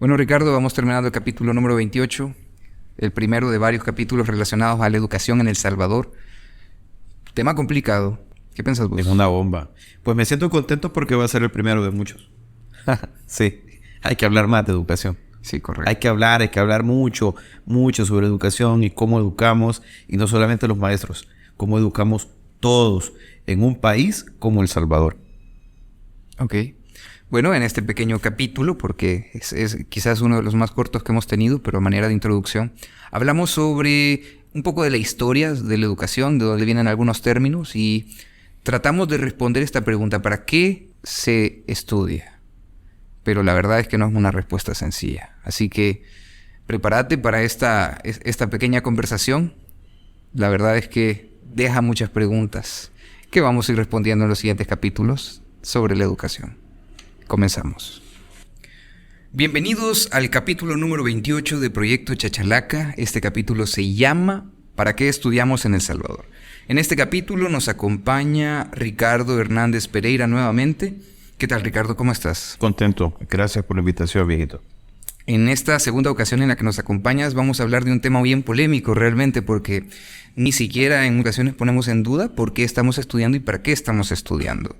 Bueno, Ricardo, vamos terminando el capítulo número 28, el primero de varios capítulos relacionados a la educación en El Salvador. Tema complicado. ¿Qué piensas vos? Es una bomba. Pues me siento contento porque va a ser el primero de muchos. Sí, hay que hablar más de educación. Sí, correcto. Hay que hablar mucho sobre educación y cómo educamos, y no solamente los maestros, cómo educamos todos en un país como El Salvador. Ok. Bueno, en este pequeño capítulo, porque es quizás uno de los más cortos que hemos tenido, pero a manera de introducción, hablamos sobre un poco de la historia de la educación, de dónde vienen algunos términos, y tratamos de responder esta pregunta: ¿para qué se estudia? Pero la verdad es que no es una respuesta sencilla. Así que prepárate para esta pequeña conversación. La verdad es que deja muchas preguntas que vamos a ir respondiendo en los siguientes capítulos sobre la educación. Comenzamos. Bienvenidos al capítulo número 28 de Proyecto Chachalaca. Este capítulo se llama ¿Para qué estudiamos en El Salvador? En este capítulo nos acompaña Ricardo Hernández Pereira nuevamente. ¿Qué tal, Ricardo? ¿Cómo estás? Contento. Gracias por la invitación, viejito. En esta segunda ocasión en la que nos acompañas vamos a hablar de un tema bien polémico realmente, porque ni siquiera en ocasiones ponemos en duda por qué estamos estudiando y para qué estamos estudiando.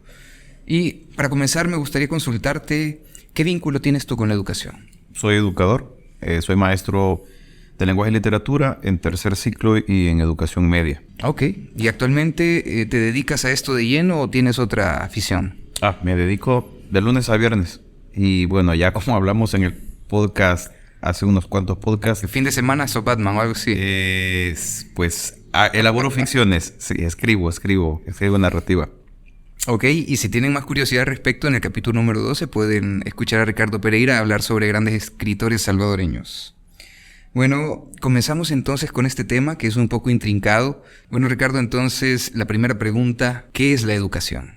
Y para comenzar me gustaría consultarte, ¿qué vínculo tienes tú con la educación? Soy educador, soy maestro de lenguaje y literatura en tercer ciclo y en educación media. Ok. ¿Y actualmente te dedicas a esto de lleno o tienes otra afición? Me dedico de lunes a viernes. Y bueno, ya como hablamos en el podcast, hace unos cuantos podcasts. ¿El fin de semana sos Batman o algo así? Elaboro ficciones. Sí, escribo narrativa. Ok, y si tienen más curiosidad al respecto, en el capítulo número 12 pueden escuchar a Ricardo Pereira hablar sobre grandes escritores salvadoreños. Bueno, comenzamos entonces con este tema que es un poco intrincado. Bueno, Ricardo, entonces la primera pregunta: ¿qué es la educación?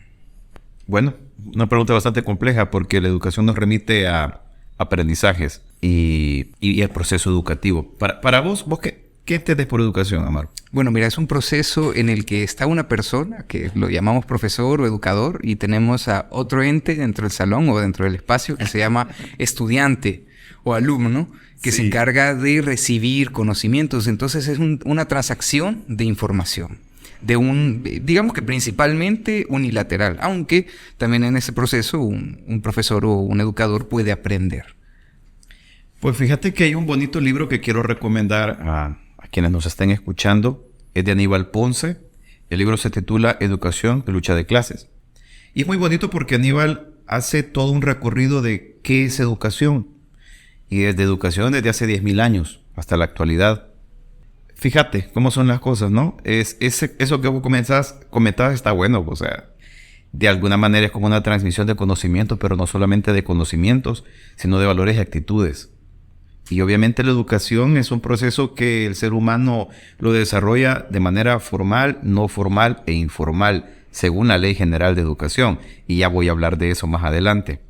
Bueno, una pregunta bastante compleja porque la educación nos remite a aprendizajes y el proceso educativo. Para vos ¿qué entendés por educación, Amaro? Bueno, mira, es un proceso en el que está una persona, que lo llamamos profesor o educador, y tenemos a otro ente dentro del salón o dentro del espacio que se llama estudiante o alumno, que se encarga de recibir conocimientos. Entonces es una transacción de información, digamos que principalmente unilateral, aunque también en ese proceso un profesor o un educador puede aprender. Pues fíjate que hay un bonito libro que quiero recomendar a quienes nos estén escuchando. Es de Aníbal Ponce. El libro se titula Educación, lucha de clases. Y es muy bonito porque Aníbal hace todo un recorrido de qué es educación. Y desde educación desde hace 10.000 años hasta la actualidad. Fíjate cómo son las cosas, ¿no? Eso que vos comentabas está bueno. O sea, de alguna manera es como una transmisión de conocimiento, pero no solamente de conocimientos, sino de valores y actitudes. Y obviamente la educación es un proceso que el ser humano lo desarrolla de manera formal, no formal e informal, según la Ley General de Educación. Y ya voy a hablar de eso más adelante.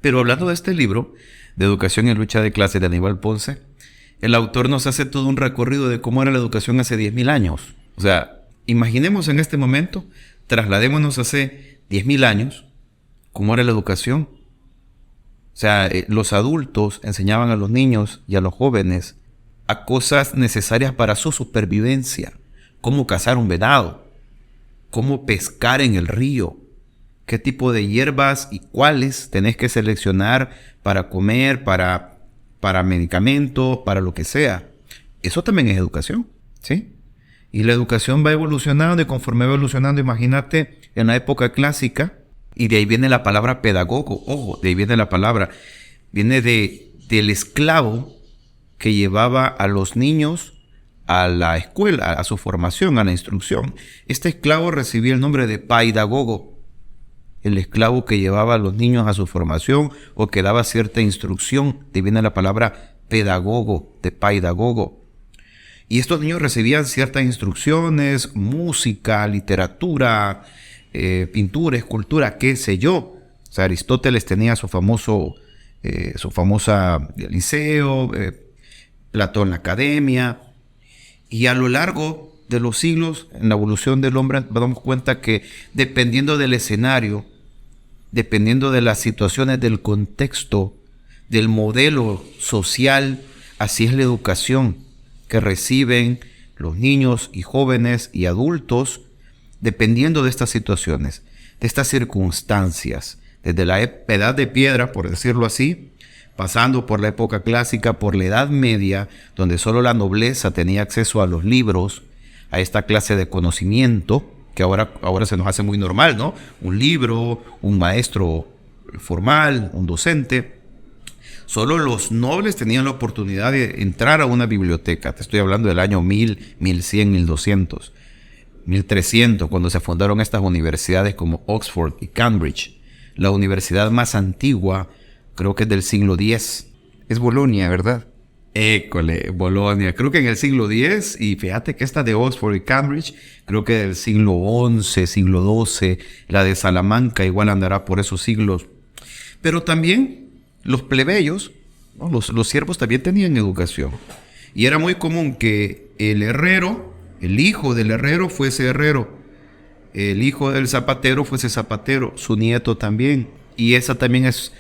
Pero hablando de este libro, de Educación y lucha de clases de Aníbal Ponce, el autor nos hace todo un recorrido de cómo era la educación hace 10.000 años. O sea, imaginemos en este momento, trasladémonos hace 10.000 años, cómo era la educación. O sea, los adultos enseñaban a los niños y a los jóvenes a cosas necesarias para su supervivencia. Cómo cazar un venado, cómo pescar en el río, qué tipo de hierbas y cuáles tenés que seleccionar para comer, para medicamentos, para lo que sea. Eso también es educación, ¿sí? Y la educación va evolucionando y conforme va evolucionando, imagínate, en la época clásica, y de ahí viene la palabra pedagogo. Ojo, de ahí viene la palabra. Viene del esclavo que llevaba a los niños a la escuela, a su formación, a la instrucción. Este esclavo recibía el nombre de paidagogo. El esclavo que llevaba a los niños a su formación o que daba cierta instrucción. De ahí viene la palabra pedagogo, de paidagogo. Y estos niños recibían ciertas instrucciones, música, literatura, pintura, escultura, qué sé yo. O sea, Aristóteles tenía su famosa liceo, Platón la academia. Y a lo largo de los siglos, en la evolución del hombre, nos damos cuenta que dependiendo del escenario, dependiendo de las situaciones, del contexto, del modelo social, así es la educación que reciben los niños y jóvenes y adultos dependiendo de estas situaciones, de estas circunstancias, desde la edad de piedra, por decirlo así, pasando por la época clásica, por la Edad Media, donde solo la nobleza tenía acceso a los libros, a esta clase de conocimiento, que ahora se nos hace muy normal, ¿no? Un libro, un maestro formal, un docente. Solo los nobles tenían la oportunidad de entrar a una biblioteca. Te estoy hablando del año 1000, 1100, 1200, 1300, cuando se fundaron estas universidades como Oxford y Cambridge. La universidad más antigua, creo que es del siglo X. Es Bolonia, ¿verdad? École, Bolonia. Creo que en el siglo X, y fíjate que esta de Oxford y Cambridge, creo que del siglo XI, siglo XII, la de Salamanca igual andará por esos siglos. Pero también los plebeyos, ¿no? Los siervos también tenían educación. Y era muy común que el herrero, el hijo del herrero fuese herrero, el hijo del zapatero fuese zapatero, su nieto también. Y esa también es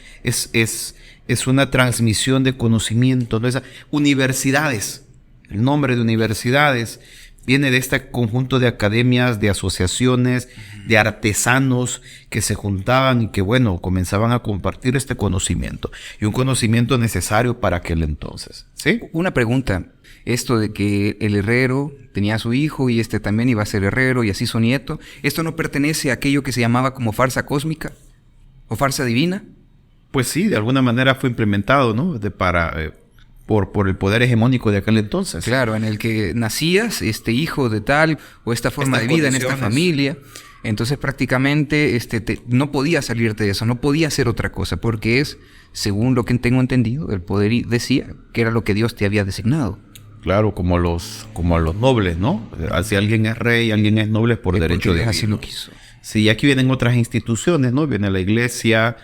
una transmisión de conocimiento, ¿no? Universidades, el nombre de universidades viene de este conjunto de academias, de asociaciones, de artesanos que se juntaban y que, bueno, comenzaban a compartir este conocimiento. Y un conocimiento necesario para aquel entonces, ¿sí? Una pregunta. Esto de que el herrero tenía a su hijo y este también iba a ser herrero y así su nieto, ¿esto no pertenece a aquello que se llamaba como farsa cósmica o farsa divina? Pues sí, de alguna manera fue implementado, ¿no? Por el poder hegemónico de aquel entonces. Claro, en el que nacías, hijo de tal o esta forma de vida en esta familia. Entonces prácticamente no podías salirte de eso, no podías hacer otra cosa, porque es, según lo que tengo entendido, el poder decía que era lo que Dios te había designado. Claro, como a los nobles, ¿no? Si alguien es rey, alguien es noble por derecho de Dios. Así lo quiso. Sí, aquí vienen otras instituciones, ¿no? Viene la iglesia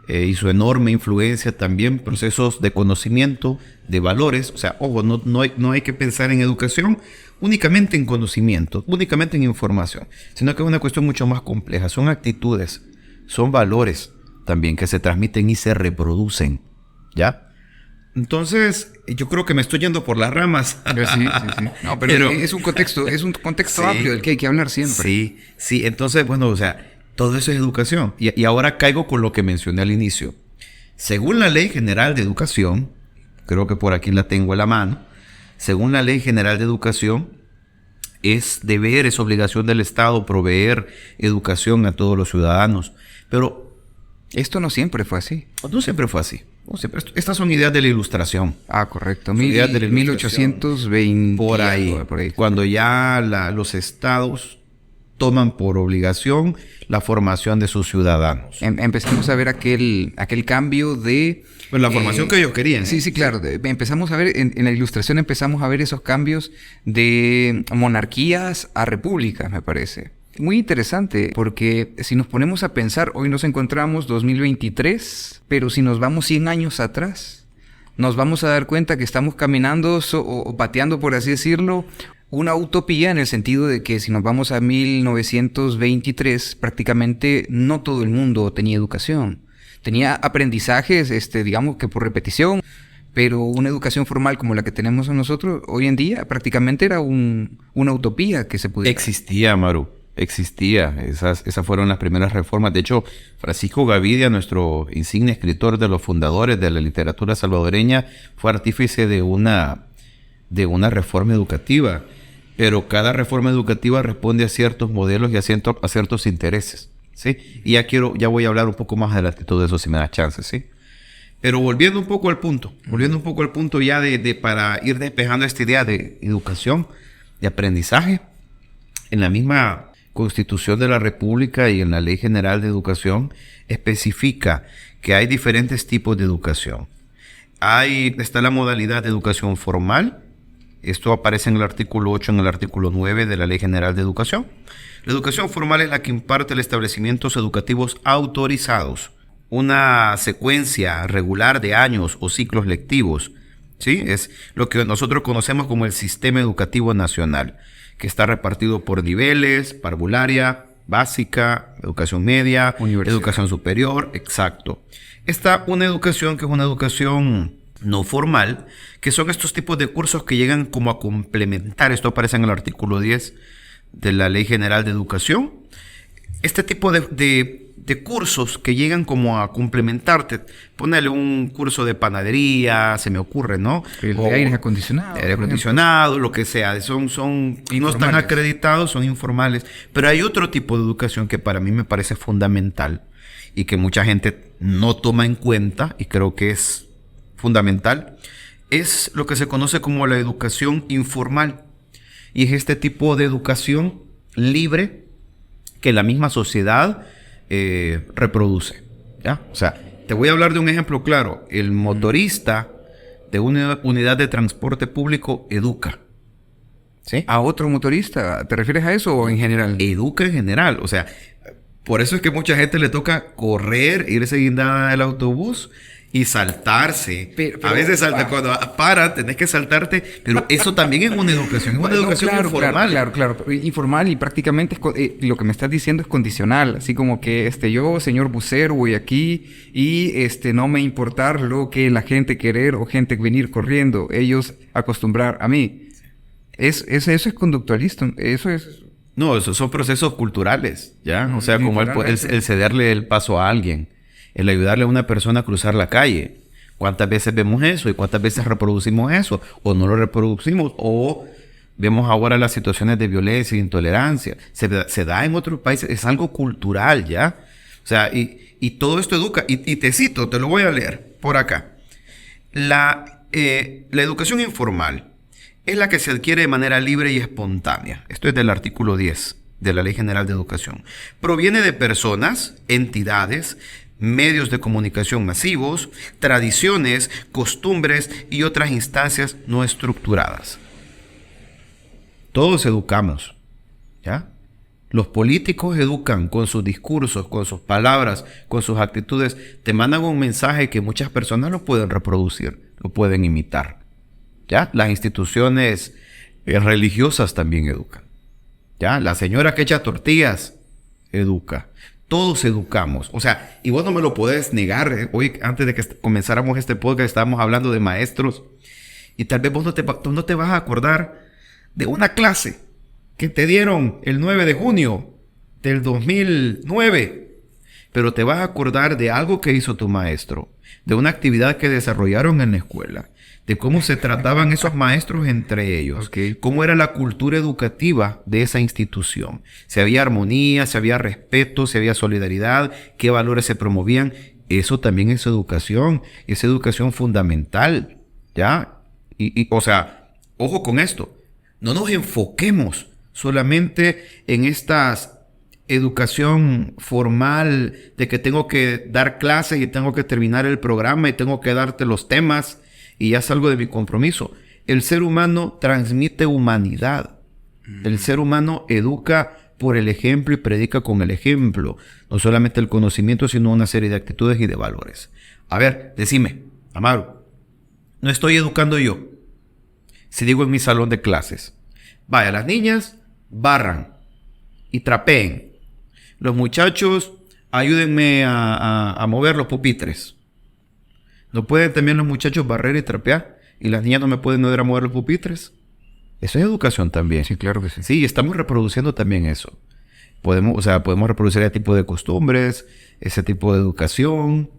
y su enorme influencia también, procesos de conocimiento, de valores. O sea, ojo, no hay que pensar en educación únicamente en conocimiento, únicamente en información, sino que es una cuestión mucho más compleja. Son actitudes, son valores también que se transmiten y se reproducen, ¿ya? Entonces, yo creo que me estoy yendo por las ramas. Sí. No, pero es un contexto sí, amplio del que hay que hablar siempre. Sí. Entonces, bueno, o sea, todo eso es educación. Y ahora caigo con lo que mencioné al inicio. Según la Ley General de Educación, creo que por aquí la tengo en la mano, según la Ley General de Educación, es deber, es obligación del Estado proveer educación a todos los ciudadanos. Pero esto no siempre fue así. No siempre fue así. Estas son ideas de la Ilustración. Ah, correcto. Ideas de la 1820. Por ahí. Cuando ya los estados toman por obligación la formación de sus ciudadanos. Empezamos a ver aquel cambio de... Pues la formación que ellos querían. Sí, claro. Empezamos a ver, en la Ilustración empezamos a ver esos cambios de monarquías a repúblicas, me parece. Muy interesante, porque si nos ponemos a pensar, hoy nos encontramos 2023, pero si nos vamos 100 años atrás, nos vamos a dar cuenta que estamos caminando o pateando, por así decirlo, una utopía, en el sentido de que si nos vamos a 1923, prácticamente no todo el mundo tenía educación. Tenía aprendizajes, digamos que por repetición, pero una educación formal como la que tenemos nosotros hoy en día prácticamente era una utopía que se pudiera... Existía, Maru. Existía. Esas fueron las primeras reformas. De hecho, Francisco Gavidia, nuestro insigne escritor, de los fundadores de la literatura salvadoreña, fue artífice de una reforma educativa. Pero cada reforma educativa responde a ciertos modelos y a ciertos intereses, ¿sí? Y ya voy a hablar un poco más adelante de todo eso si me da chance, ¿sí? Pero volviendo un poco al punto ya para ir despejando esta idea de educación, de aprendizaje, en la misma Constitución de la República y en la Ley General de Educación especifica que hay diferentes tipos de educación. Está la modalidad de educación formal. Esto aparece en el artículo 8, en el artículo 9 de la Ley General de Educación. La educación formal es la que imparte los establecimientos educativos autorizados, una secuencia regular de años o ciclos lectivos, ¿sí? Es lo que nosotros conocemos como el Sistema Educativo Nacional, que está repartido por niveles, parvularia, básica, educación media, Universidad. educación superior, exacto. Está una educación que es una educación no formal, que son estos tipos de cursos que llegan como a complementar, esto aparece en el artículo 10 de la Ley General de Educación, este tipo de cursos que llegan como a complementarte. Ponele un curso de panadería, se me ocurre, ¿no? El de aire acondicionado. Aire acondicionado, lo que sea. Son no están acreditados, son informales. Pero hay otro tipo de educación que para mí me parece fundamental y que mucha gente no toma en cuenta, y creo que es fundamental. Es lo que se conoce como la educación informal. Y es este tipo de educación libre que la misma sociedad reproduce, ¿ya? O sea, te voy a hablar de un ejemplo claro. El motorista de una unidad de transporte público educa, ¿sí? ¿A otro motorista? ¿Te refieres a eso o en general? Educa en general. O sea, por eso es que mucha gente le toca correr, irse guindada del autobús y saltarse. Pero, a veces cuando para, tenés que saltarte, pero eso también es una educación, es una educación informal. Claro, informal, y prácticamente lo que me estás diciendo es condicional, así como que yo, señor bucero, voy aquí y no me importar lo que la gente querer o gente venir corriendo, ellos acostumbrar a mí. Eso es conductualista, eso es... No, esos son procesos culturales, ¿ya? O sea, como el cederle el paso a alguien, el ayudarle a una persona a cruzar la calle. ¿Cuántas veces vemos eso? ¿Y cuántas veces reproducimos eso? ¿O no lo reproducimos? ¿O vemos ahora las situaciones de violencia e intolerancia? Se da en otros países. Es algo cultural, ¿ya? O sea, y todo esto educa. Y te cito, te lo voy a leer por acá. La educación informal es la que se adquiere de manera libre y espontánea. Esto es del artículo 10 de la Ley General de Educación. Proviene de personas, entidades, medios de comunicación masivos, tradiciones, costumbres y otras instancias no estructuradas. Todos educamos, ¿ya? Los políticos educan con sus discursos, con sus palabras, con sus actitudes. Te mandan un mensaje que muchas personas lo pueden reproducir, lo pueden imitar, ¿ya? Las instituciones religiosas también educan, ¿ya? La señora que echa tortillas educa. Todos educamos. O sea, y vos no me lo podés negar, ¿eh? Hoy, antes de que comenzáramos este podcast, estábamos hablando de maestros. Y tal vez vos no te vas a acordar de una clase que te dieron el 9 de junio del 2009. Pero te vas a acordar de algo que hizo tu maestro, de una actividad que desarrollaron en la escuela, de cómo se trataban esos maestros entre ellos, cómo era la cultura educativa de esa institución. Si había armonía, si había respeto, si había solidaridad, qué valores se promovían. Eso también es educación fundamental, ¿ya? O sea, ojo con esto, no nos enfoquemos solamente en esta educación formal de que tengo que dar clases y tengo que terminar el programa y tengo que darte los temas y ya salgo de mi compromiso. El ser humano transmite humanidad. El ser humano educa por el ejemplo y predica con el ejemplo. No solamente el conocimiento, sino una serie de actitudes y de valores. A ver, decime, Amaro, no estoy educando yo. Si digo en mi salón de clases, vaya, las niñas barran y trapeen. Los muchachos, ayúdenme a mover los pupitres. ¿No pueden también los muchachos barrer y trapear? ¿Y las niñas no me pueden ayudar a mover los pupitres? Eso es educación también. Sí, claro que sí. Sí, estamos reproduciendo también eso. Podemos reproducir ese tipo de costumbres, ese tipo de educación.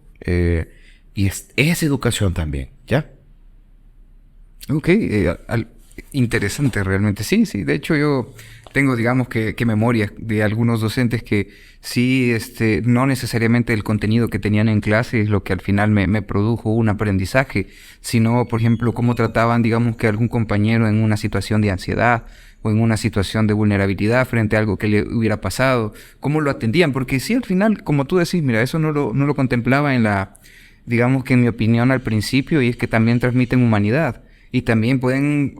Y es educación también, ¿ya? Ok, interesante realmente. Sí. De hecho, yo tengo, digamos, que memoria de algunos docentes que sí, no necesariamente el contenido que tenían en clase es lo que al final me produjo un aprendizaje, sino, por ejemplo, cómo trataban, digamos, que algún compañero en una situación de ansiedad o en una situación de vulnerabilidad frente a algo que le hubiera pasado, cómo lo atendían, porque sí, al final, como tú decís, mira, eso no lo contemplaba digamos que en mi opinión al principio, y es que también transmiten humanidad. Y también pueden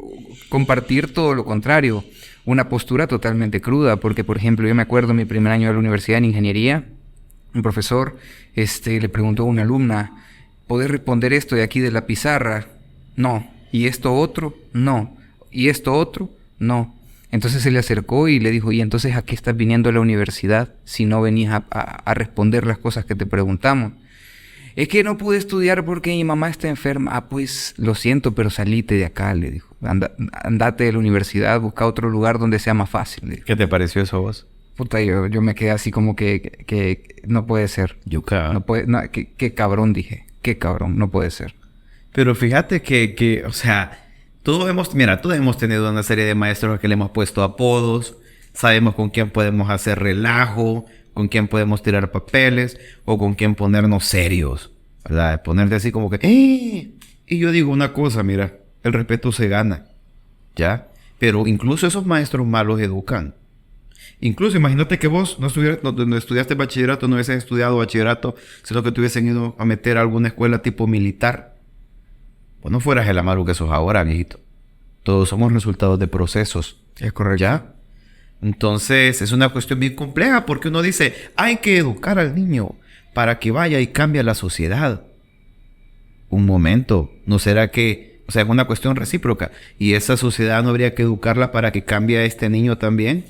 compartir todo lo contrario, una postura totalmente cruda, porque, por ejemplo, yo me acuerdo en mi primer año de la universidad en ingeniería, un profesor le preguntó a una alumna, ¿podés responder esto de aquí de la pizarra? No. ¿Y esto otro? No. ¿Y esto otro? No. Entonces se le acercó y le dijo, ¿y entonces a qué estás viniendo a la universidad si no venías a responder las cosas que te preguntamos? Es que no pude estudiar porque mi mamá está enferma. Ah, pues lo siento, pero salite de acá, le dijo. Andate de la universidad, busca otro lugar donde sea más fácil, le dijo. ¿Qué te pareció eso a vos? Puta, yo me quedé así como que no puede ser. Yuca. No puede, no, qué cabrón, dije. Qué cabrón, no puede ser. Pero fíjate que, o sea, todos hemos tenido una serie de maestros que le hemos puesto apodos, sabemos con quién podemos hacer relajo, con quién podemos tirar papeles, o con quién ponernos serios, ¿verdad? Ponerte así como que, Y yo digo una cosa, mira, el respeto se gana, ¿ya? Pero incluso esos maestros malos educan. Incluso imagínate que vos no estudiaste bachillerato, no hubieses estudiado bachillerato, sino que te hubiesen ido a meter a alguna escuela tipo militar. Pues no fueras el Amaru que sos ahora, viejito. Todos somos resultados de procesos. Es correcto. ¿Ya? Entonces es una cuestión bien compleja porque uno dice, hay que educar al niño para que vaya y cambie la sociedad. Un momento, ¿no será que, o sea, es una cuestión recíproca? ¿Y esa sociedad no habría que educarla para que cambie a este niño también?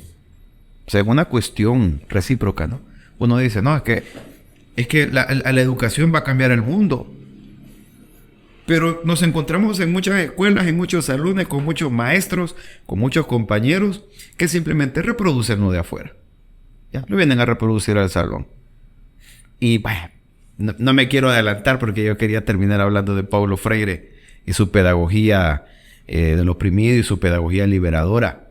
O sea, es una cuestión recíproca, ¿no? Uno dice, no, es que la educación va a cambiar el mundo. Pero nos encontramos en muchas escuelas, en muchos salones, con muchos maestros, con muchos compañeros, que simplemente reproducen lo de afuera. Ya, lo vienen a reproducir al salón. Y bueno, no me quiero adelantar porque yo quería terminar hablando de Paulo Freire y su pedagogía del oprimido y su pedagogía liberadora.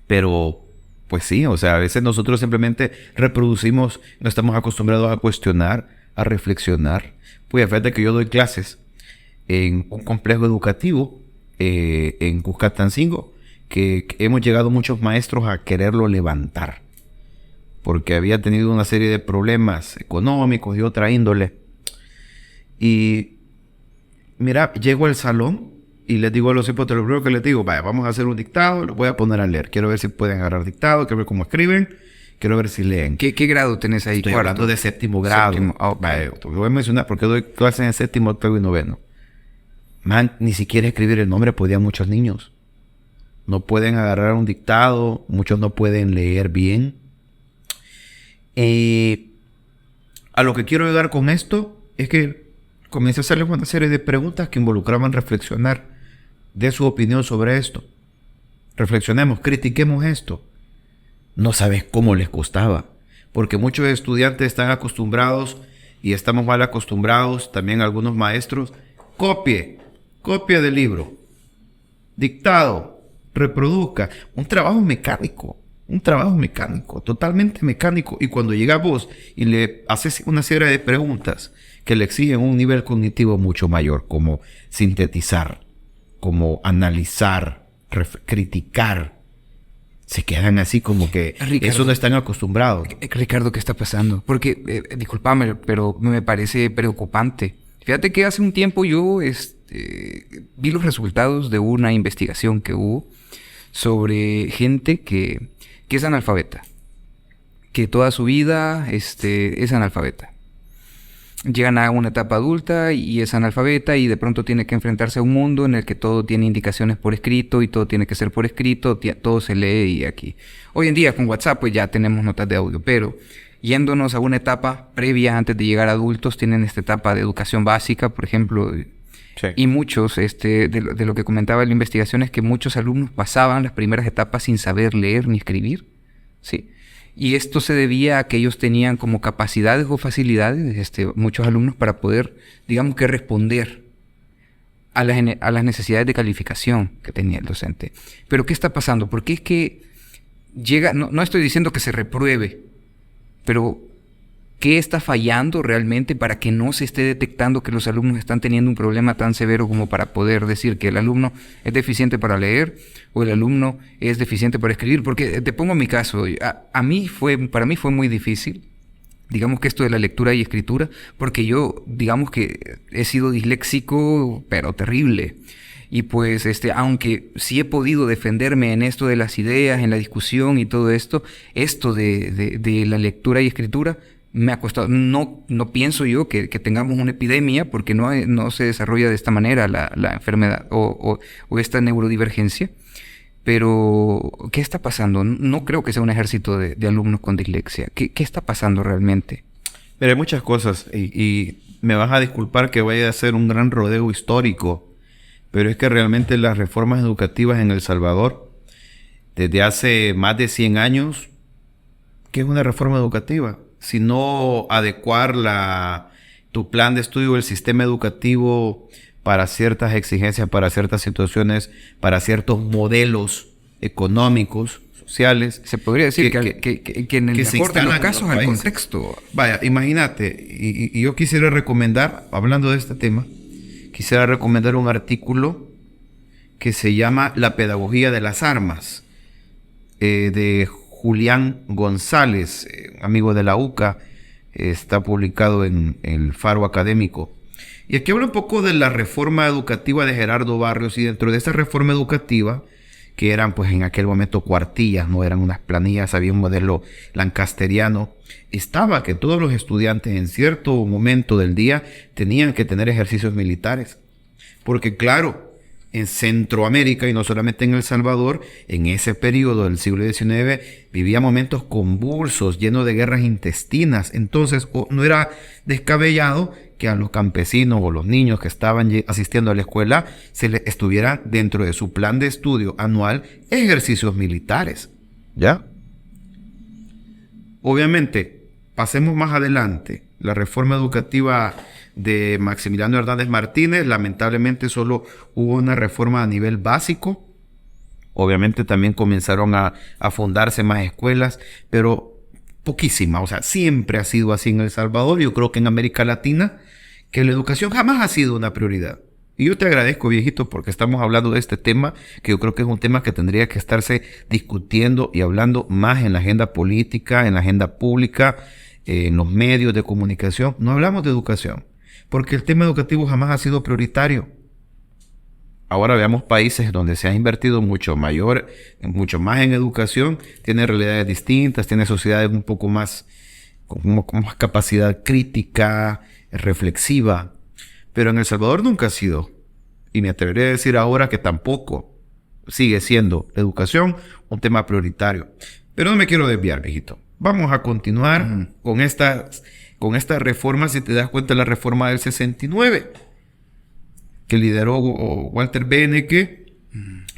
Pero pues sí, o sea, a veces nosotros simplemente reproducimos, no estamos acostumbrados a cuestionar, a reflexionar. Pues fíjate que yo doy clases en un complejo educativo en Cuscatancingo, que hemos llegado muchos maestros a quererlo levantar, porque había tenido una serie de problemas económicos y otra índole. Y mira, llego al salón y les digo a los hipótesis, lo primero que les digo, vaya, vamos a hacer un dictado, los voy a poner a leer. Quiero ver si pueden agarrar dictado, quiero ver cómo escriben, quiero ver si leen. ¿Qué grado tenés ahí? Estoy hablando de séptimo grado. Vaya, te voy a mencionar porque doy clases en séptimo, octavo y noveno. Man, ni siquiera escribir el nombre podían muchos niños. No pueden agarrar un dictado, muchos no pueden leer bien. A lo que quiero llegar con esto es que comencé a hacerles una serie de preguntas que involucraban reflexionar de su opinión sobre esto. Reflexionemos, critiquemos esto. No sabes cómo les costaba, porque muchos estudiantes están acostumbrados y estamos mal acostumbrados, también algunos maestros. Copie del libro, dictado, reproduzca, un trabajo mecánico, totalmente mecánico. Y cuando llegas vos y le haces una serie de preguntas que le exigen un nivel cognitivo mucho mayor, como sintetizar, como analizar, criticar, se quedan así como que Ricardo, eso no están acostumbrados. Ricardo, ¿qué está pasando? Porque, discúlpame, pero me parece preocupante. Fíjate que hace un tiempo yo vi los resultados de una investigación que hubo sobre gente que es analfabeta, que toda su vida es analfabeta. Llegan a una etapa adulta y es analfabeta y de pronto tiene que enfrentarse a un mundo en el que todo tiene indicaciones por escrito y todo tiene que ser por escrito, todo se lee y aquí. Hoy en día con WhatsApp pues ya tenemos notas de audio, pero yéndonos a una etapa previa antes de llegar a adultos, tienen esta etapa de educación básica, por ejemplo. Sí. Y muchos, de lo que comentaba la investigación es que muchos alumnos pasaban las primeras etapas sin saber leer ni escribir, ¿sí? Y esto se debía a que ellos tenían como capacidades o facilidades, muchos alumnos, para poder, digamos que responder a las necesidades de calificación que tenía el docente. Pero ¿qué está pasando? Porque es que llega, no estoy diciendo que se repruebe, pero ¿qué está fallando realmente para que no se esté detectando que los alumnos están teniendo un problema tan severo como para poder decir que el alumno es deficiente para leer o el alumno es deficiente para escribir? Porque te pongo mi caso, para mí fue muy difícil, digamos que esto de la lectura y escritura, porque yo, digamos que he sido disléxico, pero terrible. Y pues, aunque sí he podido defenderme en esto de las ideas, en la discusión y todo esto de la lectura y escritura, me ha costado. No pienso yo que tengamos una epidemia porque no se desarrolla de esta manera la enfermedad o esta neurodivergencia. Pero, ¿qué está pasando? No creo que sea un ejército de alumnos con dislexia. ¿Qué está pasando realmente? Pero hay muchas cosas y me vas a disculpar que vaya a hacer un gran rodeo histórico, pero es que realmente las reformas educativas en El Salvador, desde hace más de 100 años, ¿qué es una reforma educativa? Si no adecuar tu plan de estudio, el sistema educativo para ciertas exigencias, para ciertas situaciones, para ciertos modelos económicos, sociales. Se podría decir que en el mejor de los casos el contexto. Vaya, imagínate, y yo quisiera recomendar, hablando de este tema, quisiera recomendar un artículo que se llama La pedagogía de las armas, de Julián González, amigo de la UCA, está publicado en el Faro Académico. Y aquí habla un poco de la reforma educativa de Gerardo Barrios, y dentro de esa reforma educativa, que eran pues en aquel momento cuartillas, no eran unas planillas, había un modelo lancasteriano, estaba que todos los estudiantes en cierto momento del día tenían que tener ejercicios militares. Porque claro, en Centroamérica y no solamente en El Salvador, en ese periodo del siglo XIX vivía momentos convulsos, llenos de guerras intestinas. Entonces no era descabellado que a los campesinos o los niños que estaban asistiendo a la escuela se les estuviera dentro de su plan de estudio anual ejercicios militares. ¿Ya? Obviamente, pasemos más adelante. La reforma educativa de Maximiliano Hernández Martínez, lamentablemente solo hubo una reforma a nivel básico. Obviamente también comenzaron a fundarse más escuelas, pero poquísima. O sea, siempre ha sido así en El Salvador. Yo creo que en América Latina, que la educación jamás ha sido una prioridad. Y yo te agradezco, viejito, porque estamos hablando de este tema, que yo creo que es un tema que tendría que estarse discutiendo y hablando más en la agenda política, en la agenda pública, en los medios de comunicación. No hablamos de educación, porque el tema educativo jamás ha sido prioritario. Ahora veamos países donde se ha invertido mucho más en educación, tiene realidades distintas, tiene sociedades un poco más, con más capacidad crítica, reflexiva. Pero en El Salvador nunca ha sido, y me atrevería a decir ahora que tampoco sigue siendo la educación un tema prioritario. Pero no me quiero desviar, viejito. Vamos a continuar con esta reforma. Si te das cuenta, la reforma del 69, que lideró Walter Beneke,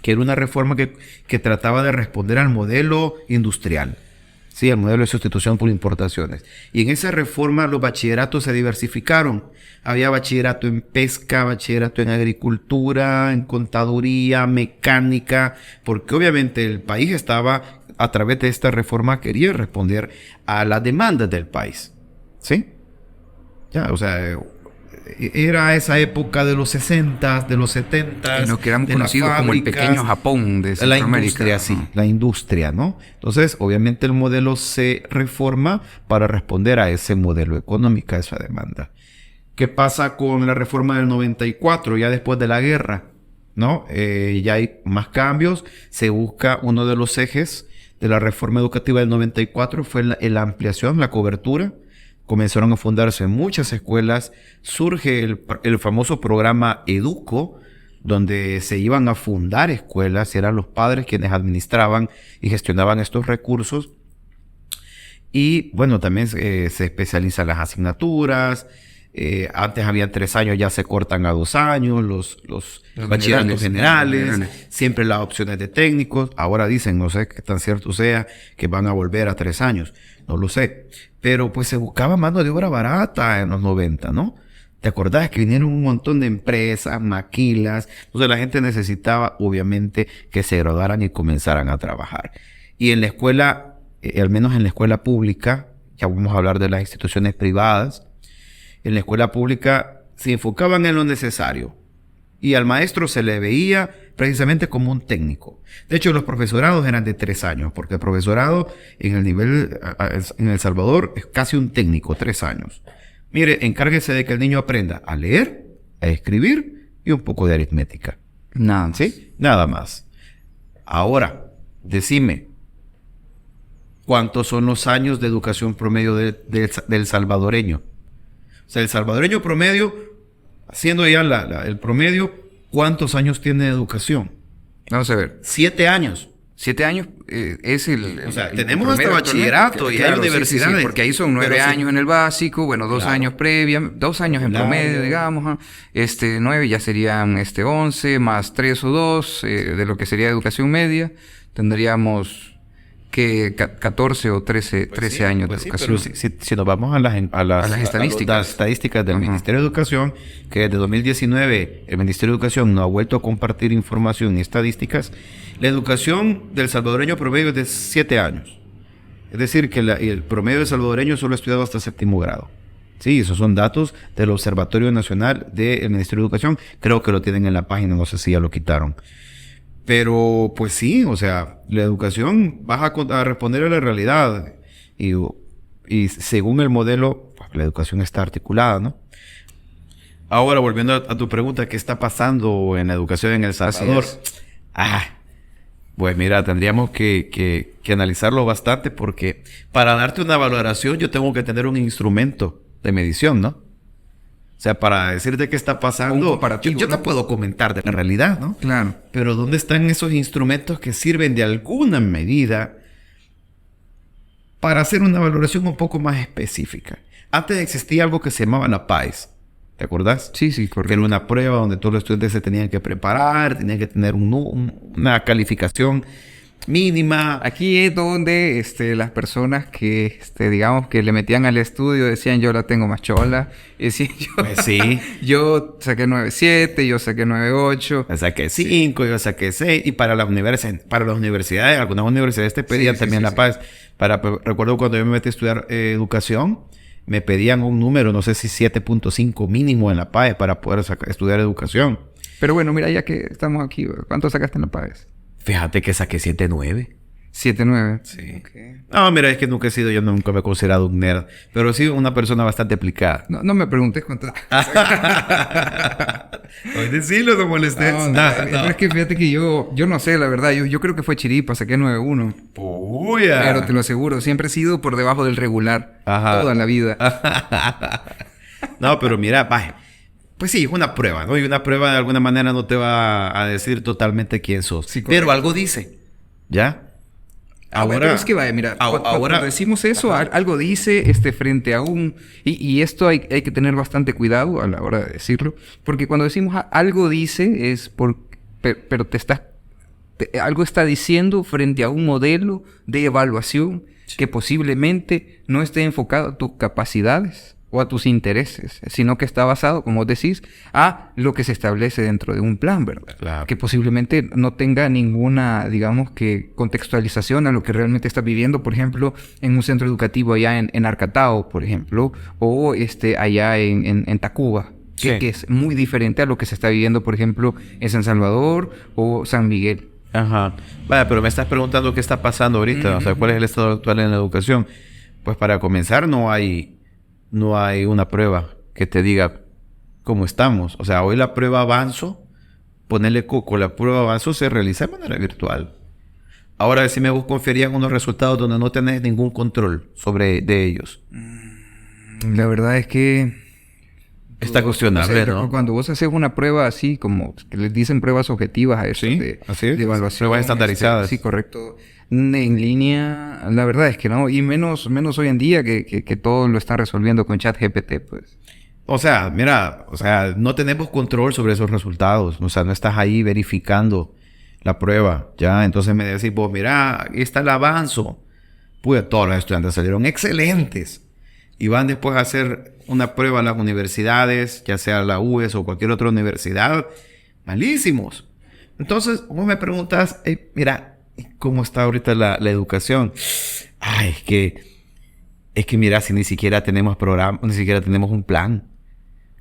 que era una reforma que trataba de responder al modelo industrial, sí, al modelo de sustitución por importaciones. Y en esa reforma los bachilleratos se diversificaron. Había bachillerato en pesca, bachillerato en agricultura, en contaduría, mecánica, porque obviamente el país estaba, a través de esta reforma, quería responder a las demandas del país. ¿Sí? Ya, o sea, era esa época de los 60, de los 70. Lo que eran conocidos como el pequeño Japón de Centroamérica. La industria, sí, la industria, ¿no? Entonces, obviamente el modelo se reforma para responder a ese modelo económico, a esa demanda. ¿Qué pasa con la reforma del 94, ya después de la guerra? ¿No? Ya hay más cambios. Se busca uno de los ejes de la reforma educativa del 94 fue la ampliación, la cobertura. Comenzaron a fundarse muchas escuelas. Surge el famoso programa Educo, donde se iban a fundar escuelas. Eran los padres quienes administraban y gestionaban estos recursos. Y bueno, también se especializan las asignaturas. Antes había 3 años, ya se cortan a 2 años los bachilleratos generales. Siempre las opciones de técnicos. Ahora dicen, no sé qué tan cierto sea, que van a volver a 3 años. No lo sé. Pero pues se buscaba mano de obra barata en los 90, ¿no? ¿Te acordás que vinieron un montón de empresas, maquilas? Entonces la gente necesitaba, obviamente, que se graduaran y comenzaran a trabajar. Y en la escuela, al menos en la escuela pública, ya vamos a hablar de las instituciones privadas, en la escuela pública se enfocaban en lo necesario. Y al maestro se le veía precisamente como un técnico. De hecho, los profesorados eran de 3 años, porque el profesorado en el nivel, en El Salvador, es casi un técnico, 3 años. Mire, encárguese de que el niño aprenda a leer, a escribir y un poco de aritmética. Nada más. ¿Sí? Nada más. Ahora, decime, ¿cuántos son los años de educación promedio del salvadoreño? O sea, el salvadoreño promedio, haciendo ya el promedio, ¿cuántos años tiene de educación? Vamos a ver. 7 años. 7 años es O sea, el tenemos promedio hasta bachillerato y hay sí, universidades. sí, porque ahí son 9 Pero sí. años en el básico, bueno, 2 Claro. años previa, 2 años en Claro. promedio, digamos. 9 ya serían 11, más 3 o 2 de lo que sería educación media. Tendríamos que 14 o 13 años de Pues sí, educación. pero si nos vamos a las estadísticas. las estadísticas del Ajá. Ministerio de Educación, que desde 2019 el Ministerio de Educación no ha vuelto a compartir información ni estadísticas, la educación del salvadoreño promedio es de 7 años. Es decir, que el promedio del salvadoreño solo ha estudiado hasta 7º grado. Sí, esos son datos del Observatorio Nacional del Ministerio de Educación. Creo que lo tienen en la página, no sé si ya lo quitaron. Pero, pues sí, o sea, la educación vas a responder a la realidad. Y según el modelo, pues, la educación está articulada, ¿no? Ahora, volviendo a tu pregunta, ¿qué está pasando en la educación en El Salvador? Así es. Pues mira, tendríamos que analizarlo bastante porque para darte una valoración yo tengo que tener un instrumento de medición, ¿no? O sea, para decirte qué está pasando, Un comparativo, yo te ¿no? puedo comentar de la realidad, ¿no? Claro. Pero ¿dónde están esos instrumentos que sirven de alguna medida para hacer una valoración un poco más específica? Antes existía algo que se llamaba la PAES. ¿Te acordás? Sí, Que correcto. era una prueba donde todos los estudiantes se tenían que preparar, tenían que tener una calificación mínima. Aquí es donde las personas que, digamos, que le metían al estudio decían yo la tengo más chola. Y decían Pues sí. yo saqué 9.7, yo saqué 9.8. Yo saqué 5, yo saqué 6. Y para las universidades, algunas universidades te pedían Sí, también sí, la sí. PAES. Recuerdo cuando yo me metí a estudiar educación, me pedían un número, no sé si 7.5 mínimo en la PAES para poder estudiar educación. Pero bueno, mira, ya que estamos aquí, ¿cuánto sacaste en la PAES? Fíjate que saqué 7.9. 7.9. Sí. Ok. No, mira, es que nunca he sido, yo nunca me he considerado un nerd, pero sí una persona bastante aplicada. No me preguntes cuánto. Hoy decirlo, no molestes. Pero es que fíjate que yo no sé, la verdad. Yo creo que fue chiripa, saqué 9.1. ¡Puya! Pero te lo aseguro, siempre he sido por debajo del regular. Ajá. Toda la vida. No, pero mira, vaya. Pues sí, es una prueba, ¿no? Y una prueba de alguna manera no te va a decir totalmente quién sos. Sí, pero correcto. algo dice. ¿Ya? Pero es que vaya, mira, ahora cuando decimos eso, algo dice frente a un... Y esto hay que tener bastante cuidado a la hora de decirlo, porque cuando decimos algo dice es pero algo está diciendo frente a un modelo de evaluación que posiblemente no esté enfocado a tus capacidades o a tus intereses, sino que está basado, como decís, a lo que se establece dentro de un plan, ¿verdad? Claro. Que posiblemente no tenga ninguna, digamos, que contextualización a lo que realmente estás viviendo, por ejemplo, en un centro educativo allá en Arcatao, por ejemplo, o allá en Tacuba, Sí. que es muy diferente a lo que se está viviendo, por ejemplo, en San Salvador o San Miguel. Ajá. Vaya, pero me estás preguntando qué está pasando ahorita. O sea, ¿cuál es el estado actual en la educación? Pues para comenzar, no hay una prueba que te diga cómo estamos. O sea, hoy la prueba Avanzo, ponerle coco, la prueba Avanzo se realiza de manera virtual. Ahora, si me conferían unos resultados donde no tenés ningún control de ellos. La verdad es que... Está cuestionable, ¿no? Cuando vos haces una prueba así, como que les dicen pruebas objetivas a eso, Sí, así es. de evaluación. Pruebas estandarizadas. Sí, correcto. En línea, la verdad es que no. Y menos hoy en día que todo lo están resolviendo con ChatGPT, pues. O sea, mira, no tenemos control sobre esos resultados. O sea, no estás ahí verificando la prueba, ¿ya? Entonces me decís, vos, mira, aquí está el Avanzo. Pues todos los estudiantes salieron excelentes. Y van después a hacer una prueba en las universidades, ya sea la UES o cualquier otra universidad. Malísimos. Entonces, vos me preguntas, mira, ¿cómo está ahorita la educación? Ay, es que mira, si ni siquiera tenemos programa, ni siquiera tenemos un plan.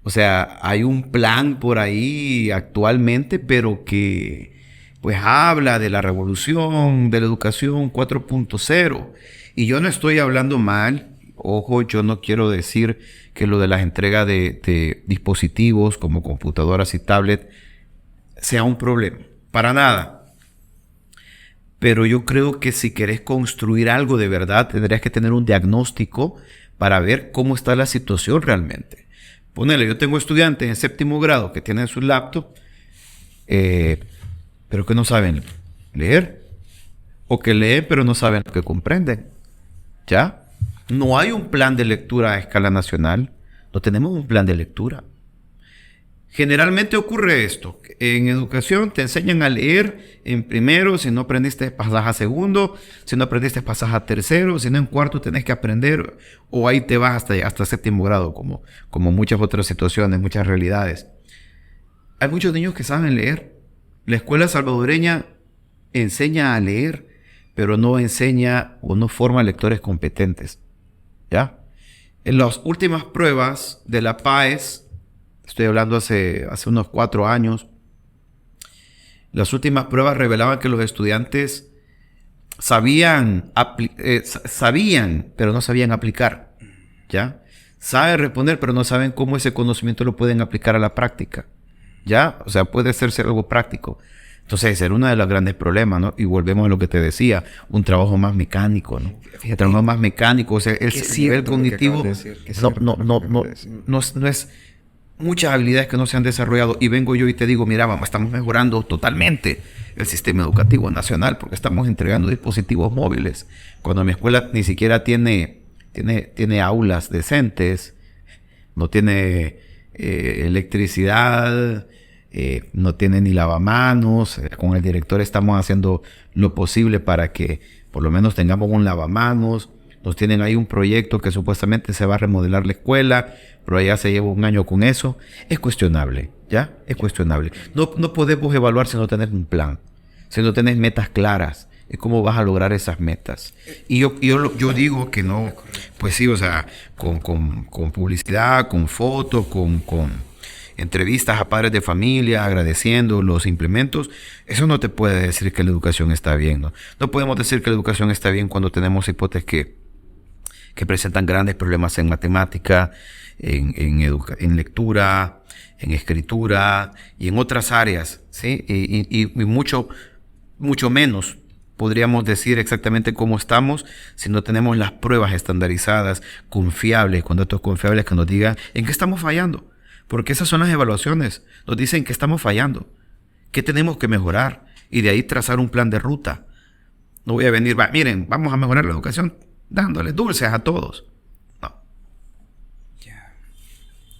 O sea, hay un plan por ahí actualmente, pero que pues habla de la revolución, de la educación 4.0. Y yo no estoy hablando mal. Ojo, yo no quiero decir que lo de las entregas de dispositivos como computadoras y tablets sea un problema. Para nada. Pero yo creo que si querés construir algo de verdad, tendrías que tener un diagnóstico para ver cómo está la situación realmente. Ponele, yo tengo estudiantes en 7º grado que tienen su laptop. pero que no saben leer, o que leen pero no saben lo que comprenden. ¿Ya? No hay un plan de lectura a escala nacional, no tenemos un plan de lectura. Generalmente ocurre esto. En educación te enseñan a leer en primero, si no aprendiste pasas a segundo, si no aprendiste pasas a tercero, si no en cuarto tenés que aprender, o ahí te vas hasta séptimo grado, como muchas otras situaciones, muchas realidades. Hay muchos niños que saben leer. La escuela salvadoreña enseña a leer, pero no enseña o no forma lectores competentes. ¿Ya? En las últimas pruebas de la PAES, estoy hablando hace unos 4 años, las últimas pruebas revelaban que los estudiantes sabían, pero no sabían aplicar. ¿Ya? Saben responder, pero no saben cómo ese conocimiento lo pueden aplicar a la práctica. ¿Ya? O sea, puede ser algo práctico. Entonces, ese era uno de los grandes problemas, ¿no? Y volvemos a lo que te decía, un trabajo más mecánico, ¿no? Fíjate, un trabajo más mecánico, o sea, el nivel cognitivo no es muchas habilidades que no se han desarrollado. Y vengo yo y te digo, mira, vamos, estamos mejorando totalmente el sistema educativo nacional porque estamos entregando dispositivos móviles. Cuando mi escuela ni siquiera tiene aulas decentes, no tiene electricidad, no tiene ni lavamanos. Con el director estamos haciendo lo posible para que por lo menos tengamos un lavamanos. Nos tienen ahí un proyecto que supuestamente se va a remodelar la escuela, pero ya se lleva 1 año con eso. Es cuestionable, ¿ya? Es cuestionable. No podemos evaluar si no tenés un plan, si no tenés metas claras. Es cómo vas a lograr esas metas. Y yo digo que no, pues sí, o sea, con publicidad, con fotos, con entrevistas a padres de familia, agradeciendo los implementos, eso no te puede decir que la educación está bien, ¿no? No podemos decir que la educación está bien cuando tenemos hipótesis que presentan grandes problemas en matemática, en lectura, en escritura y en otras áreas, ¿sí? Y mucho menos podríamos decir exactamente cómo estamos si no tenemos las pruebas estandarizadas, confiables, con datos confiables que nos digan en qué estamos fallando. Porque esas son las evaluaciones. Nos dicen que estamos fallando, que tenemos que mejorar y de ahí trazar un plan de ruta. No voy a venir, miren, vamos a mejorar la educación dándoles dulces a todos. No. Yeah.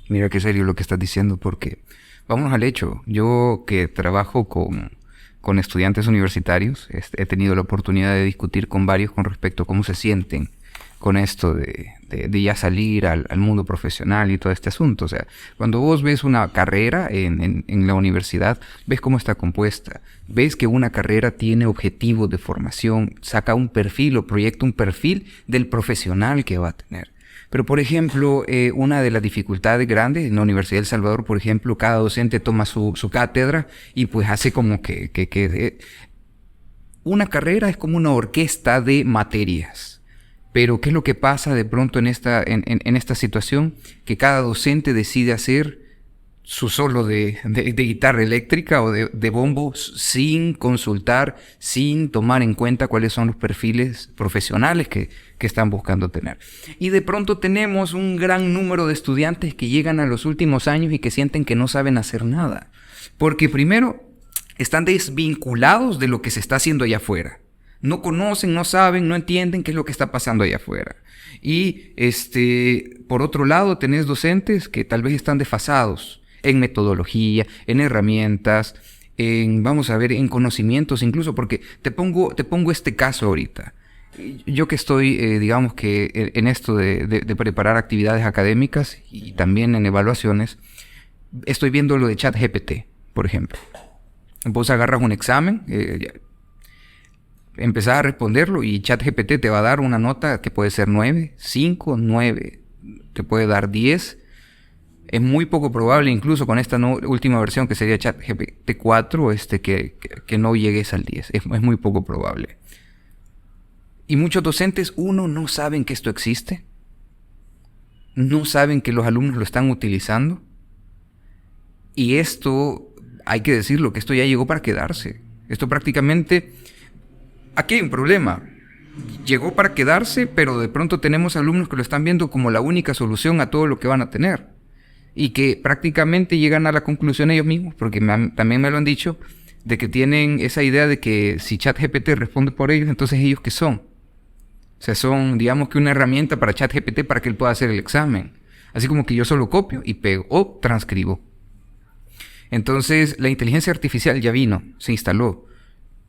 Mira qué serio lo que estás diciendo, porque vámonos al hecho. Yo que trabajo con estudiantes universitarios, he tenido la oportunidad de discutir con varios con respecto a cómo se sienten con esto de ya salir al mundo profesional y todo este asunto. O sea, cuando vos ves una carrera en la universidad, ves cómo está compuesta, ves que una carrera tiene objetivos de formación, saca un perfil o proyecta un perfil del profesional que va a tener. Pero, por ejemplo, una de las dificultades grandes en la Universidad de El Salvador, por ejemplo, cada docente toma su cátedra y pues hace como que una carrera es como una orquesta de materias. Pero, ¿qué es lo que pasa de pronto en esta situación? Que cada docente decide hacer su solo de guitarra eléctrica o de bombo sin consultar, sin tomar en cuenta cuáles son los perfiles profesionales que están buscando tener. Y de pronto tenemos un gran número de estudiantes que llegan a los últimos años y que sienten que no saben hacer nada. Porque primero, están desvinculados de lo que se está haciendo allá afuera. No conocen, no saben, no entienden qué es lo que está pasando allá afuera. Y por otro lado, tenés docentes que tal vez están desfasados en metodología, en herramientas, en conocimientos incluso, porque te pongo este caso ahorita. Yo que estoy, digamos que en esto de preparar actividades académicas y también en evaluaciones, estoy viendo lo de ChatGPT, por ejemplo. Vos agarras un examen, empezás a responderlo y ChatGPT te va a dar una nota que puede ser 9, 5, 9, te puede dar 10. Es muy poco probable, incluso con esta última versión que sería ChatGPT 4, que no llegues al 10. Es muy poco probable. Y muchos docentes, no saben que esto existe. No saben que los alumnos lo están utilizando. Y esto, hay que decirlo, que esto ya llegó para quedarse. Esto prácticamente... Aquí hay un problema. Llegó para quedarse, pero de pronto tenemos alumnos que lo están viendo como la única solución a todo lo que van a tener. Y que prácticamente llegan a la conclusión ellos mismos, porque también me lo han dicho, de que tienen esa idea de que si ChatGPT responde por ellos, entonces ellos ¿qué son? O sea, son, digamos que una herramienta para ChatGPT para que él pueda hacer el examen. Así como que yo solo copio y pego o transcribo. Entonces, la inteligencia artificial ya vino, se instaló.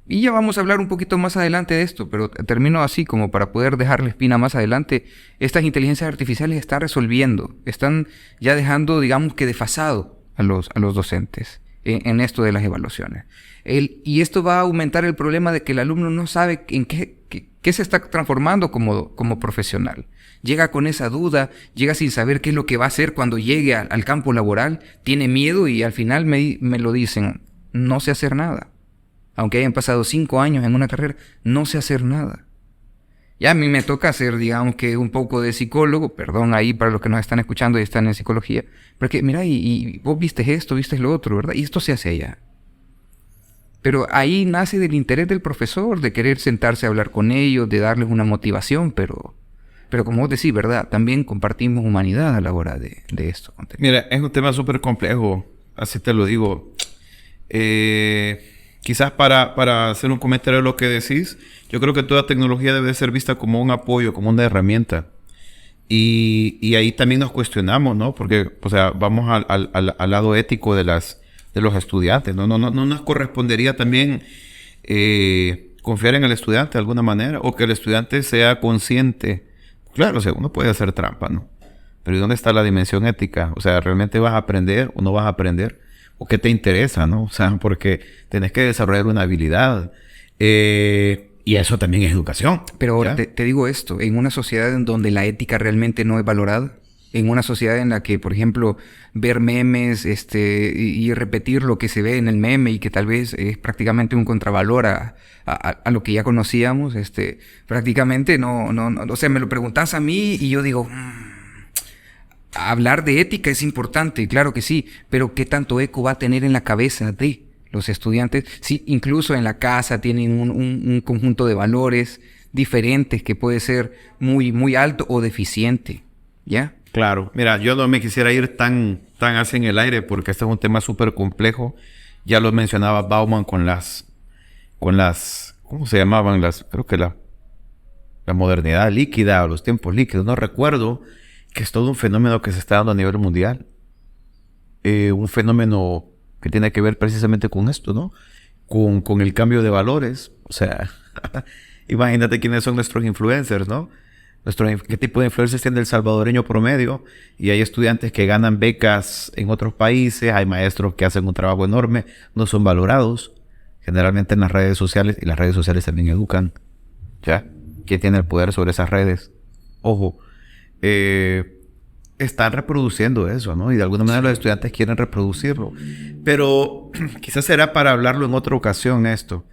Y ya vamos a hablar un poquito más adelante de esto, pero termino así como para poder dejarle espina más adelante. Estas inteligencias artificiales están resolviendo, están ya dejando, digamos que desfasado a los docentes en esto de las evaluaciones. Y esto va a aumentar el problema de que el alumno no sabe en qué se está transformando como profesional. Llega con esa duda, llega sin saber qué es lo que va a hacer cuando llegue al campo laboral, tiene miedo y al final me lo dicen, no sé hacer nada. Aunque hayan pasado 5 años en una carrera, no sé hacer nada. Ya a mí me toca hacer, digamos que un poco de psicólogo, perdón ahí para los que nos están escuchando y están en psicología, porque mira, y vos viste esto, viste lo otro, ¿verdad? Y esto se hace allá. Pero ahí nace del interés del profesor, de querer sentarse a hablar con ellos, de darles una motivación, pero como vos decís, ¿verdad? También compartimos humanidad a la hora de esto. Mira, es un tema súper complejo, así te lo digo. Quizás para hacer un comentario de lo que decís, yo creo que toda tecnología debe ser vista como un apoyo, como una herramienta. Y ahí también nos cuestionamos, ¿no? Porque, o sea, vamos al lado ético de los estudiantes. No nos correspondería también confiar en el estudiante de alguna manera, o que el estudiante sea consciente. Claro, o sea, uno puede hacer trampa, ¿no? Pero ¿y dónde está la dimensión ética? O sea, ¿realmente vas a aprender o no vas a aprender? ¿O qué te interesa, no? O sea, porque tenés que desarrollar una habilidad. Y eso también es educación. Pero ahora te digo esto, en una sociedad en donde la ética realmente no es valorada, en una sociedad en la que, por ejemplo, ver memes y repetir lo que se ve en el meme y que tal vez es prácticamente un contravalor a lo que ya conocíamos, prácticamente no, o sea, me lo preguntás a mí y yo digo, hablar de ética es importante, claro que sí, pero ¿qué tanto eco va a tener en la cabeza de los estudiantes? Sí, incluso en la casa tienen un conjunto de valores diferentes que puede ser muy, muy alto o deficiente, ¿ya? Claro. Mira, yo no me quisiera ir tan hacia en el aire porque este es un tema súper complejo. Ya lo mencionaba Bauman con las, ¿cómo se llamaban? Creo que la modernidad líquida o los tiempos líquidos. No recuerdo, que es todo un fenómeno que se está dando a nivel mundial. Un fenómeno que tiene que ver precisamente con esto, ¿no? Con el cambio de valores. O sea, imagínate quiénes son nuestros influencers, ¿no? ¿Qué tipo de influencers tiene el salvadoreño promedio? Y hay estudiantes que ganan becas en otros países, hay maestros que hacen un trabajo enorme, no son valorados. Generalmente en las redes sociales, y las redes sociales también educan, ¿ya? ¿Quién tiene el poder sobre esas redes? Ojo, están reproduciendo eso, ¿no? Y de alguna manera los estudiantes quieren reproducirlo. Pero quizás será para hablarlo en otra ocasión esto.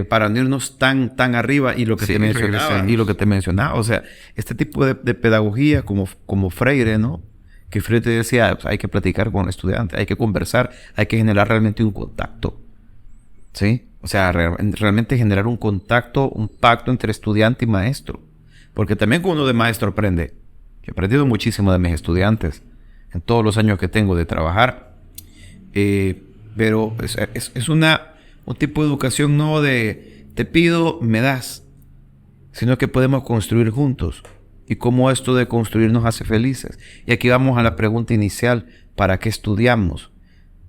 Para no irnos tan arriba y lo que te mencionaba, o sea, este tipo de pedagogía como Freire, ¿no? Que Freire te decía, pues, hay que platicar con el estudiante, hay que conversar, hay que generar realmente un contacto, ¿sí? O sea, realmente generar un contacto, un pacto entre estudiante y maestro, porque también cuando uno de maestro aprende, yo he aprendido muchísimo de mis estudiantes en todos los años que tengo de trabajar, pero es un tipo de educación no de te pido, me das, sino que podemos construir juntos. Y cómo esto de construir nos hace felices. Y aquí vamos a la pregunta inicial, ¿para qué estudiamos?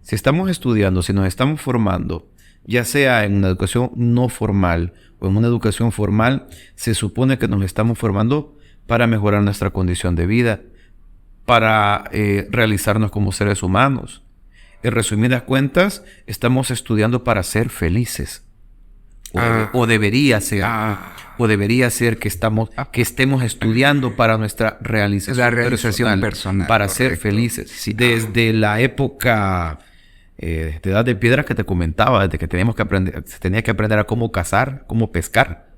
Si estamos estudiando, si nos estamos formando, ya sea en una educación no formal o en una educación formal, se supone que nos estamos formando para mejorar nuestra condición de vida, para realizarnos como seres humanos. En resumidas cuentas, estamos estudiando para ser felices. O debería ser que estemos estudiando para nuestra realización personal para correcto. Ser felices. Sí. Desde la época de edad de piedra que te comentaba, desde que se tenía que aprender a cómo cazar, cómo pescar,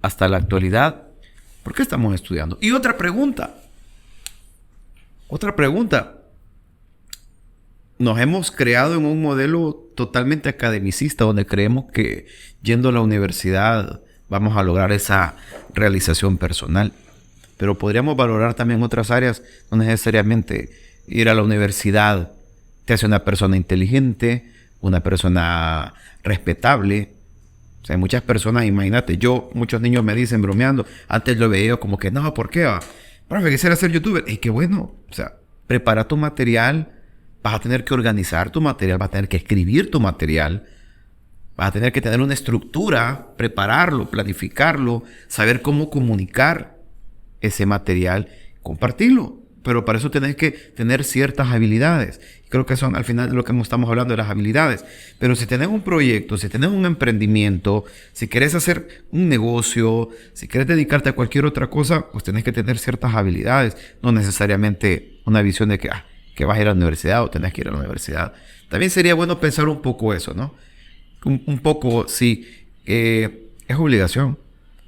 hasta la actualidad. ¿Por qué estamos estudiando? Y otra pregunta. Nos hemos creado en un modelo totalmente academicista donde creemos que yendo a la universidad vamos a lograr esa realización personal. Pero podríamos valorar también otras áreas, no necesariamente ir a la universidad te hace una persona inteligente una persona respetable. O sea, hay muchas personas, imagínate, muchos niños me dicen bromeando, antes lo veía como que, no, ¿por qué? Profe, quisiera ser youtuber. Y qué bueno, o sea, prepara tu material, vas a tener que organizar tu material, vas a tener que escribir tu material, vas a tener que tener una estructura, prepararlo, planificarlo, saber cómo comunicar ese material, compartirlo. Pero para eso tenés que tener ciertas habilidades. Creo que son al final de lo que estamos hablando de las habilidades. Pero si tenés un proyecto, si tenés un emprendimiento, si querés hacer un negocio, si querés dedicarte a cualquier otra cosa, pues tenés que tener ciertas habilidades. No necesariamente una visión de que vas a ir a la universidad o tenés que ir a la universidad. También sería bueno pensar un poco eso, ¿no? Un poco si es obligación.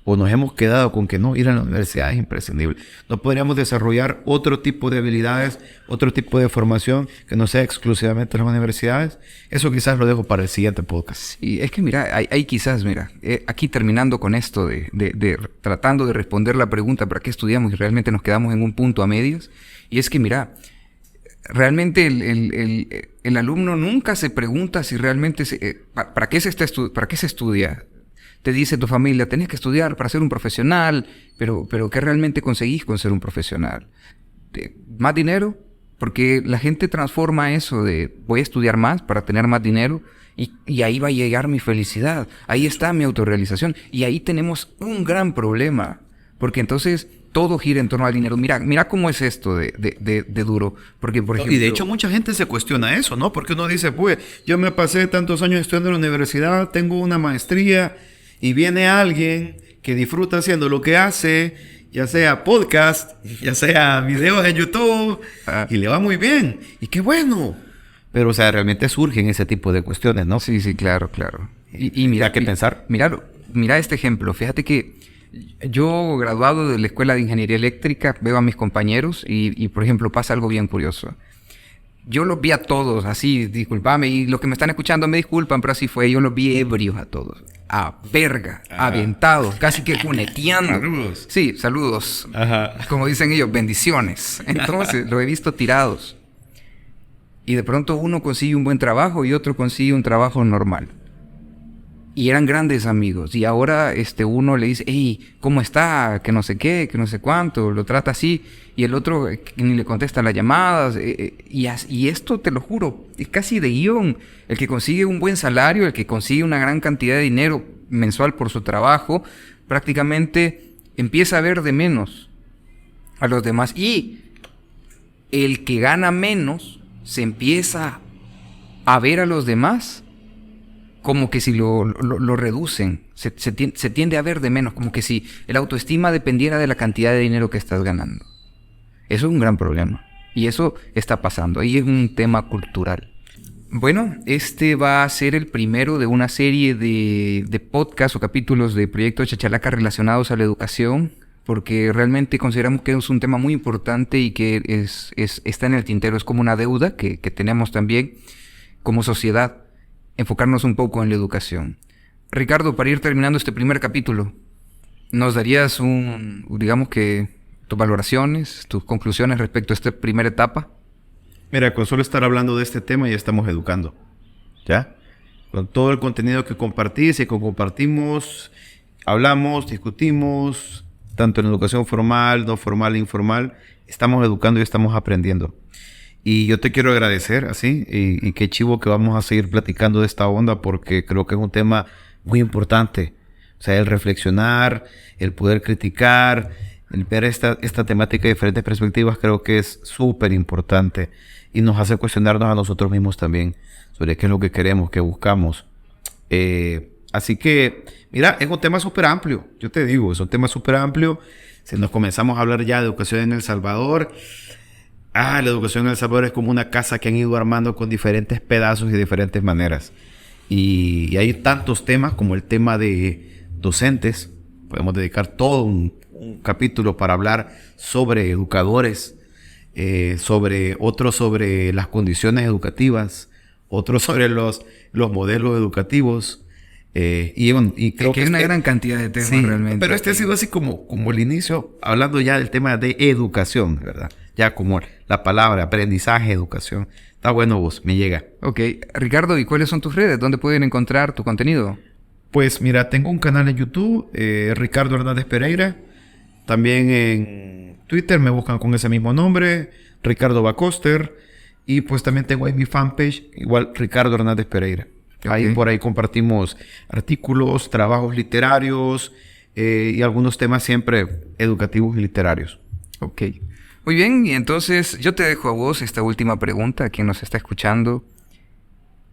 O nos hemos quedado con que no, ir a la universidad es imprescindible. No podríamos desarrollar otro tipo de habilidades, otro tipo de formación que no sea exclusivamente en las universidades. Eso quizás lo dejo para el siguiente podcast. Sí, es que mira, hay quizás, mira, aquí terminando con esto tratando de responder la pregunta ¿para qué estudiamos? Y realmente nos quedamos en un punto a medias. Y es que mira, realmente el alumno nunca se pregunta si realmente ¿para qué se estudia? Te dice tu familia, tenés que estudiar para ser un profesional, pero ¿qué realmente conseguís con ser un profesional? ¿Más dinero? Porque la gente transforma eso de voy a estudiar más para tener más dinero y ahí va a llegar mi felicidad, ahí está mi autorrealización y ahí tenemos un gran problema, porque entonces todo gira en torno al dinero. Mira cómo es esto de duro, porque por ejemplo... Y de hecho mucha gente se cuestiona eso, ¿no? Porque uno dice, pues yo me pasé tantos años estudiando en la universidad, tengo una maestría... Y viene alguien que disfruta haciendo lo que hace, ya sea podcast, ya sea videos en YouTube, y le va muy bien. Y qué bueno. Pero, o sea, realmente surgen ese tipo de cuestiones, ¿no? Sí, claro. Y mira, ¿qué pensar? Mira este ejemplo. Fíjate que yo, graduado de la Escuela de Ingeniería Eléctrica, veo a mis compañeros y por ejemplo, pasa algo bien curioso. Yo los vi a todos así, disculpame, y los que me están escuchando me disculpan, pero así fue. Yo los vi ebrios a todos. A verga, aventados, casi que cuneteando. Saludos. Sí, saludos. Ajá. Como dicen ellos, bendiciones. Entonces, los he visto tirados. Y de pronto uno consigue un buen trabajo y otro consigue un trabajo normal. Y eran grandes amigos. Y ahora uno le dice, hey, ¿cómo está? Que no sé qué, que no sé cuánto. Lo trata así. Y el otro ni le contesta las llamadas. Y esto, te lo juro, es casi de guión. El que consigue un buen salario, el que consigue una gran cantidad de dinero mensual por su trabajo, prácticamente empieza a ver de menos a los demás. Y el que gana menos se empieza a ver a los demás como que si lo reducen, se tiende a ver de menos, como que si el autoestima dependiera de la cantidad de dinero que estás ganando. Eso es un gran problema. Y eso está pasando. Ahí es un tema cultural. Bueno, este va a ser el primero de una serie de podcasts o capítulos de Proyecto Chachalaca relacionados a la educación, porque realmente consideramos que es un tema muy importante y que está en el tintero. Es como una deuda que tenemos también como sociedad. Enfocarnos un poco en la educación. Ricardo, para ir terminando este primer capítulo, ¿nos darías digamos que tus valoraciones, tus conclusiones respecto a esta primera etapa? Mira, con solo estar hablando de este tema ya estamos educando, ¿ya? Con todo el contenido que compartís y que compartimos, hablamos, discutimos, tanto en educación formal, no formal, informal, estamos educando y estamos aprendiendo. Y yo te quiero agradecer, así, y qué chivo que vamos a seguir platicando de esta onda porque creo que es un tema muy importante. O sea, el reflexionar, el poder criticar, el ver esta temática de diferentes perspectivas creo que es súper importante y nos hace cuestionarnos a nosotros mismos también sobre qué es lo que queremos, qué buscamos. Así que, mira, es un tema súper amplio, yo te digo, es un tema súper amplio. Si nos comenzamos a hablar ya de educación en El Salvador... la educación en El Salvador es como una casa que han ido armando con diferentes pedazos y diferentes maneras. Y hay tantos temas como el tema de docentes. Podemos dedicar todo un capítulo para hablar sobre educadores, sobre las condiciones educativas, otro sobre los modelos educativos. Y creo que hay una gran cantidad de temas, sí, realmente. Pero este ha sido así como el inicio, hablando ya del tema de educación, ¿verdad? Ya como la palabra aprendizaje, educación. Está bueno vos, me llega. Ok. Ricardo, ¿y cuáles son tus redes? ¿Dónde pueden encontrar tu contenido? Pues mira, tengo un canal en YouTube, Ricardo Hernández Pereira. También en Twitter me buscan con ese mismo nombre, Ricardo Bacoster. Y pues también tengo ahí mi fanpage, igual Ricardo Hernández Pereira. Ahí por ahí compartimos artículos, trabajos literarios y algunos temas siempre educativos y literarios. Ok. Muy bien, y entonces yo te dejo a vos esta última pregunta, a quien nos está escuchando.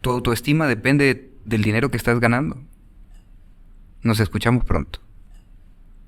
¿Tu autoestima depende del dinero que estás ganando? Nos escuchamos pronto.